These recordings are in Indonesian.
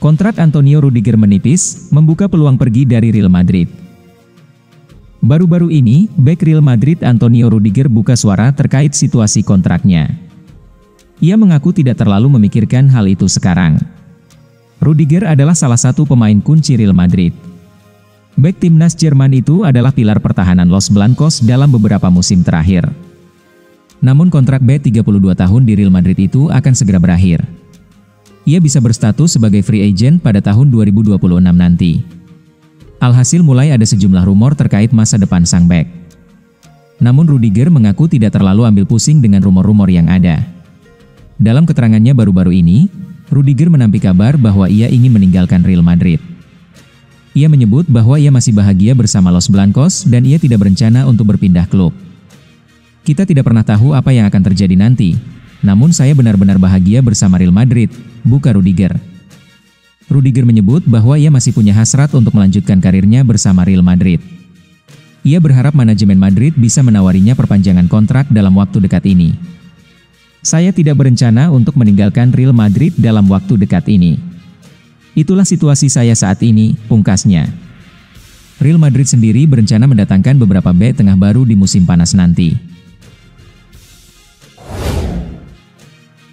Kontrak Antonio Rudiger menipis, membuka peluang pergi dari Real Madrid. Baru-baru ini, bek Real Madrid Antonio Rudiger buka suara terkait situasi kontraknya. Ia mengaku tidak terlalu memikirkan hal itu sekarang. Rudiger adalah salah satu pemain kunci Real Madrid. Bek timnas Jerman itu adalah pilar pertahanan Los Blancos dalam beberapa musim terakhir. Namun kontrak bek 32 tahun di Real Madrid itu akan segera berakhir. Ia bisa berstatus sebagai free agent pada tahun 2026 nanti. Alhasil mulai ada sejumlah rumor terkait masa depan sang bek. Namun Rudiger mengaku tidak terlalu ambil pusing dengan rumor-rumor yang ada. Dalam keterangannya baru-baru ini, Rudiger menampik kabar bahwa ia ingin meninggalkan Real Madrid. Ia menyebut bahwa ia masih bahagia bersama Los Blancos dan ia tidak berencana untuk berpindah klub. Kita tidak pernah tahu apa yang akan terjadi nanti. Namun saya benar-benar bahagia bersama Real Madrid, buka Rudiger. Rudiger menyebut bahwa ia masih punya hasrat untuk melanjutkan karirnya bersama Real Madrid. Ia berharap manajemen Madrid bisa menawarinya perpanjangan kontrak dalam waktu dekat ini. Saya tidak berencana untuk meninggalkan Real Madrid dalam waktu dekat ini. Itulah situasi saya saat ini, pungkasnya. Real Madrid sendiri berencana mendatangkan beberapa bek tengah baru di musim panas nanti.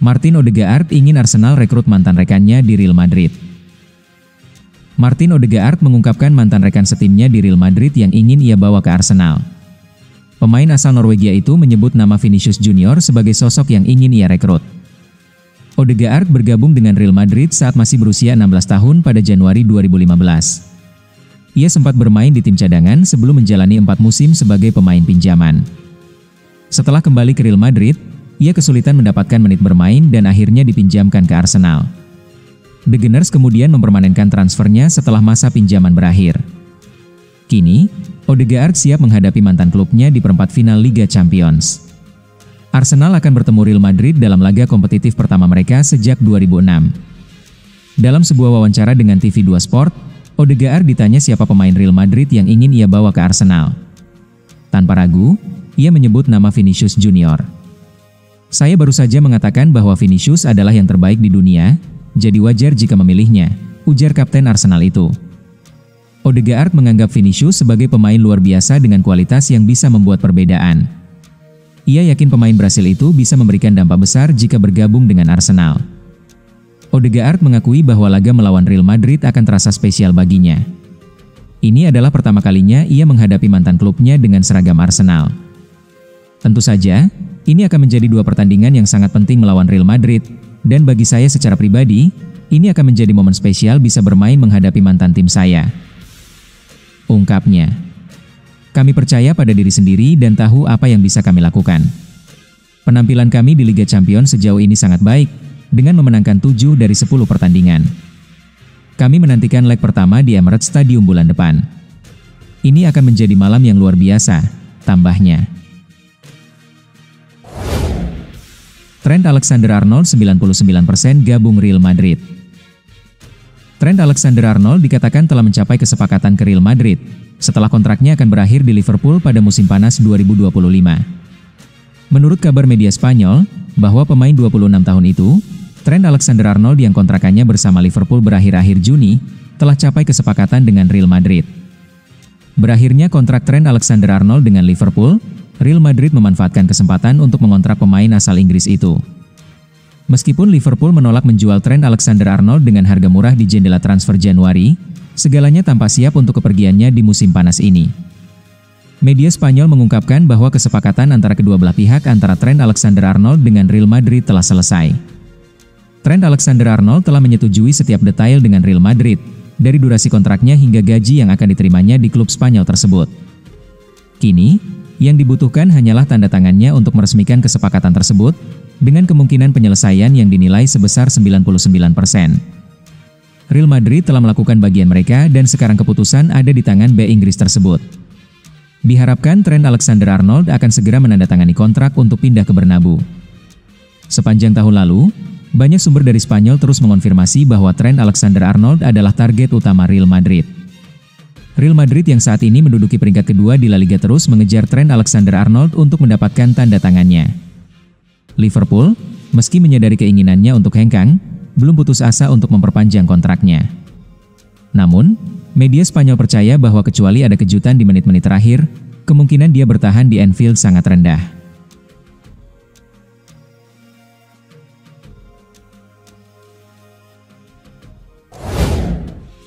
Martin Odegaard ingin Arsenal rekrut mantan rekannya di Real Madrid. Martin Odegaard mengungkapkan mantan rekan setimnya di Real Madrid yang ingin ia bawa ke Arsenal. Pemain asal Norwegia itu menyebut nama Vinicius Junior sebagai sosok yang ingin ia rekrut. Odegaard bergabung dengan Real Madrid saat masih berusia 16 tahun pada Januari 2015. Ia sempat bermain di tim cadangan sebelum menjalani 4 musim sebagai pemain pinjaman. Setelah kembali ke Real Madrid, ia kesulitan mendapatkan menit bermain dan akhirnya dipinjamkan ke Arsenal. The Gunners kemudian mempermanenkan transfernya setelah masa pinjaman berakhir. Kini, Odegaard siap menghadapi mantan klubnya di perempat final Liga Champions. Arsenal akan bertemu Real Madrid dalam laga kompetitif pertama mereka sejak 2006. Dalam sebuah wawancara dengan TV2 Sport, Odegaard ditanya siapa pemain Real Madrid yang ingin ia bawa ke Arsenal. Tanpa ragu, ia menyebut nama Vinicius Junior. Saya baru saja mengatakan bahwa Vinicius adalah yang terbaik di dunia, jadi wajar jika memilihnya, ujar kapten Arsenal itu. Odegaard menganggap Vinicius sebagai pemain luar biasa dengan kualitas yang bisa membuat perbedaan. Ia yakin pemain Brasil itu bisa memberikan dampak besar jika bergabung dengan Arsenal. Odegaard mengakui bahwa laga melawan Real Madrid akan terasa spesial baginya. Ini adalah pertama kalinya ia menghadapi mantan klubnya dengan seragam Arsenal. Tentu saja, ini akan menjadi 2 pertandingan yang sangat penting melawan Real Madrid, dan bagi saya secara pribadi, ini akan menjadi momen spesial bisa bermain menghadapi mantan tim saya. Ungkapnya. Kami percaya pada diri sendiri dan tahu apa yang bisa kami lakukan. Penampilan kami di Liga Champions sejauh ini sangat baik, dengan memenangkan 7 dari 10 pertandingan. Kami menantikan leg pertama di Emirates Stadium bulan depan. Ini akan menjadi malam yang luar biasa, tambahnya. Trent Alexander-Arnold 99% gabung Real Madrid. Trent Alexander-Arnold dikatakan telah mencapai kesepakatan ke Real Madrid, setelah kontraknya akan berakhir di Liverpool pada musim panas 2025. Menurut kabar media Spanyol, bahwa pemain 26 tahun itu, Trent Alexander-Arnold yang kontrakannya bersama Liverpool berakhir akhir Juni, telah capai kesepakatan dengan Real Madrid. Berakhirnya kontrak Trent Alexander-Arnold dengan Liverpool, Real Madrid memanfaatkan kesempatan untuk mengontrak pemain asal Inggris itu. Meskipun Liverpool menolak menjual Trent Alexander-Arnold dengan harga murah di jendela transfer Januari, segalanya tampak siap untuk kepergiannya di musim panas ini. Media Spanyol mengungkapkan bahwa kesepakatan antara kedua belah pihak antara Trent Alexander-Arnold dengan Real Madrid telah selesai. Trent Alexander-Arnold telah menyetujui setiap detail dengan Real Madrid, dari durasi kontraknya hingga gaji yang akan diterimanya di klub Spanyol tersebut. Kini, yang dibutuhkan hanyalah tanda tangannya untuk meresmikan kesepakatan tersebut, dengan kemungkinan penyelesaian yang dinilai sebesar 99%. Real Madrid telah melakukan bagian mereka dan sekarang keputusan ada di tangan bek Inggris tersebut. Diharapkan Trent Alexander-Arnold akan segera menandatangani kontrak untuk pindah ke Bernabeu. Sepanjang tahun lalu, banyak sumber dari Spanyol terus mengonfirmasi bahwa Trent Alexander-Arnold adalah target utama Real Madrid. Real Madrid yang saat ini menduduki peringkat kedua di La Liga terus mengejar Trent Alexander-Arnold untuk mendapatkan tanda tangannya. Liverpool, meski menyadari keinginannya untuk hengkang, belum putus asa untuk memperpanjang kontraknya. Namun, media Spanyol percaya bahwa kecuali ada kejutan di menit-menit terakhir, kemungkinan dia bertahan di Anfield sangat rendah.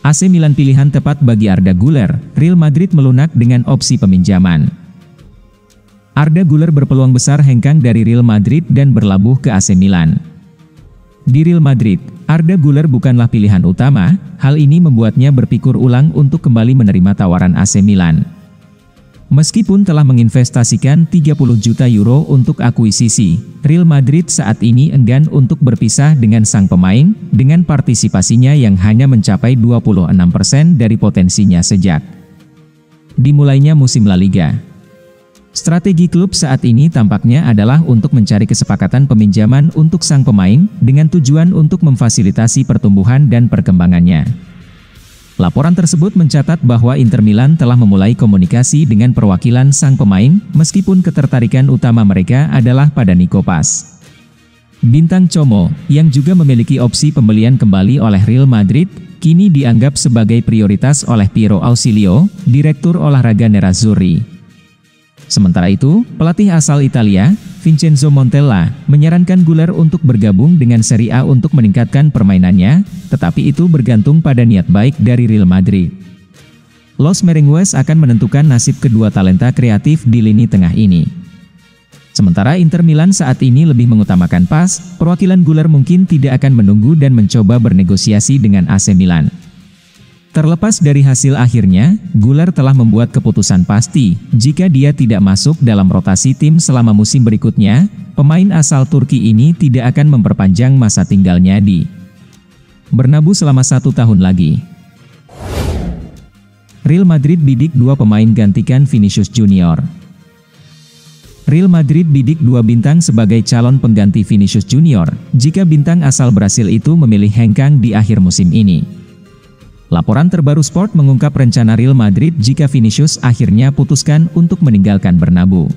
AC Milan pilihan tepat bagi Arda Güler. Real Madrid melunak dengan opsi peminjaman. Arda Güler berpeluang besar hengkang dari Real Madrid dan berlabuh ke AC Milan. Di Real Madrid, Arda Güler bukanlah pilihan utama. Hal ini membuatnya berpikir ulang untuk kembali menerima tawaran AC Milan. Meskipun telah menginvestasikan 30 juta euro untuk akuisisi, Real Madrid saat ini enggan untuk berpisah dengan sang pemain, dengan partisipasinya yang hanya mencapai 26% dari potensinya sejak dimulainya musim La Liga. Strategi klub saat ini tampaknya adalah untuk mencari kesepakatan peminjaman untuk sang pemain, dengan tujuan untuk memfasilitasi pertumbuhan dan perkembangannya. Laporan tersebut mencatat bahwa Inter Milan telah memulai komunikasi dengan perwakilan sang pemain, meskipun ketertarikan utama mereka adalah pada Nico Paz. Bintang Como, yang juga memiliki opsi pembelian kembali oleh Real Madrid, kini dianggap sebagai prioritas oleh Piero Ausilio, Direktur Olahraga Nerazzurri. Sementara itu, pelatih asal Italia, Vincenzo Montella, menyarankan Güler untuk bergabung dengan Serie A untuk meningkatkan permainannya, tetapi itu bergantung pada niat baik dari Real Madrid. Los Merengues akan menentukan nasib kedua talenta kreatif di lini tengah ini. Sementara Inter Milan saat ini lebih mengutamakan Paz, perwakilan Güler mungkin tidak akan menunggu dan mencoba bernegosiasi dengan AC Milan. Terlepas dari hasil akhirnya, Güler telah membuat keputusan pasti, jika dia tidak masuk dalam rotasi tim selama musim berikutnya, pemain asal Turki ini tidak akan memperpanjang masa tinggalnya di Bernabeu selama 1 tahun lagi. Real Madrid bidik 2 pemain gantikan Vinicius Junior. Real Madrid bidik 2 bintang sebagai calon pengganti Vinicius Junior, jika bintang asal Brasil itu memilih hengkang di akhir musim ini. Laporan terbaru Sport mengungkap rencana Real Madrid jika Vinicius akhirnya putuskan untuk meninggalkan Bernabeu.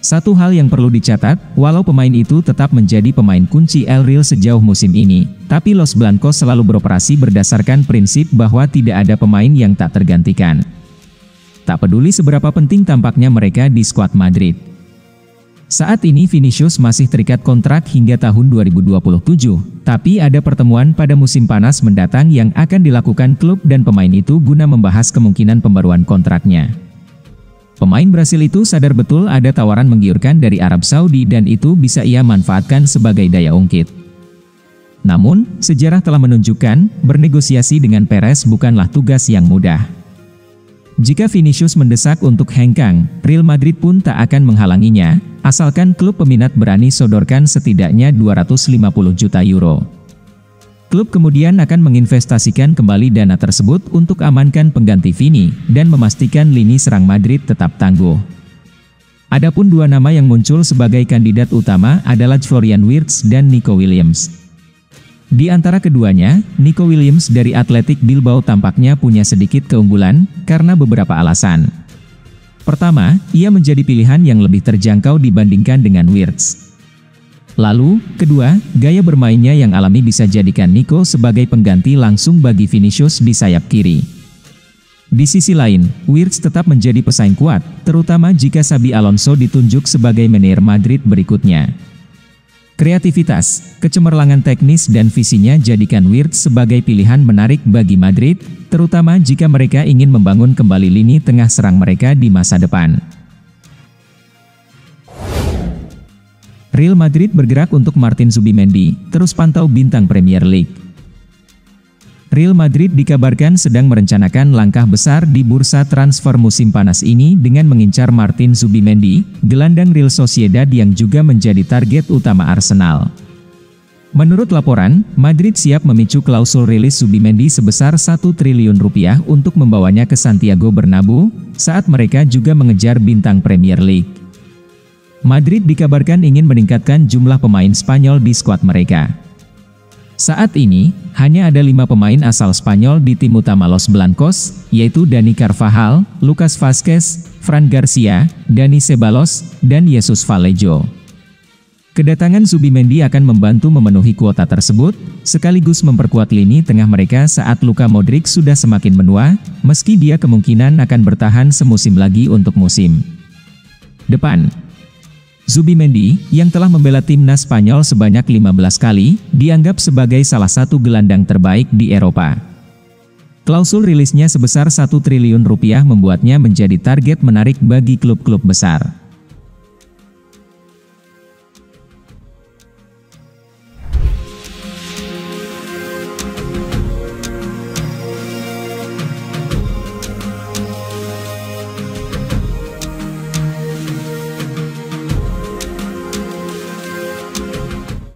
Satu hal yang perlu dicatat, walau pemain itu tetap menjadi pemain kunci El Real sejauh musim ini, tapi Los Blancos selalu beroperasi berdasarkan prinsip bahwa tidak ada pemain yang tak tergantikan. Tak peduli seberapa penting tampaknya mereka di skuad Madrid. Saat ini Vinicius masih terikat kontrak hingga tahun 2027, tapi ada pertemuan pada musim panas mendatang yang akan dilakukan klub dan pemain itu guna membahas kemungkinan pembaruan kontraknya. Pemain Brasil itu sadar betul ada tawaran menggiurkan dari Arab Saudi dan itu bisa ia manfaatkan sebagai daya ungkit. Namun, sejarah telah menunjukkan, bernegosiasi dengan Perez bukanlah tugas yang mudah. Jika Vinicius mendesak untuk hengkang, Real Madrid pun tak akan menghalanginya, asalkan klub peminat berani sodorkan setidaknya 250 juta euro. Klub kemudian akan menginvestasikan kembali dana tersebut untuk amankan pengganti Vini, dan memastikan lini serang Madrid tetap tangguh. Adapun 2 nama yang muncul sebagai kandidat utama adalah Florian Wirtz dan Nico Williams. Di antara keduanya, Nico Williams dari Athletic Bilbao tampaknya punya sedikit keunggulan, karena beberapa alasan. Pertama, ia menjadi pilihan yang lebih terjangkau dibandingkan dengan Wirtz. Lalu, kedua, gaya bermainnya yang alami bisa jadikan Nico sebagai pengganti langsung bagi Vinicius di sayap kiri. Di sisi lain, Wirtz tetap menjadi pesaing kuat, terutama jika Xabi Alonso ditunjuk sebagai manajer Madrid berikutnya. Kreativitas, kecemerlangan teknis dan visinya jadikan Wirtz sebagai pilihan menarik bagi Madrid, terutama jika mereka ingin membangun kembali lini tengah serang mereka di masa depan. Real Madrid bergerak untuk Martin Zubimendi, terus pantau bintang Premier League. Real Madrid dikabarkan sedang merencanakan langkah besar di bursa transfer musim panas ini dengan mengincar Martin Zubimendi, gelandang Real Sociedad yang juga menjadi target utama Arsenal. Menurut laporan, Madrid siap memicu klausul rilis Zubimendi sebesar 1 triliun rupiah untuk membawanya ke Santiago Bernabeu, saat mereka juga mengejar bintang Premier League. Madrid dikabarkan ingin meningkatkan jumlah pemain Spanyol di skuad mereka. Saat ini, hanya ada 5 pemain asal Spanyol di tim utama Los Blancos, yaitu Dani Carvajal, Lucas Vázquez, Fran Garcia, Dani Ceballos, dan Jesus Vallejo. Kedatangan Zubimendi akan membantu memenuhi kuota tersebut, sekaligus memperkuat lini tengah mereka saat Luka Modric sudah semakin menua, meski dia kemungkinan akan bertahan semusim lagi untuk musim depan. Zubimendi, yang telah membela timnas Spanyol sebanyak 15 kali, dianggap sebagai salah satu gelandang terbaik di Eropa. Klausul rilisnya sebesar 1 triliun rupiah membuatnya menjadi target menarik bagi klub-klub besar.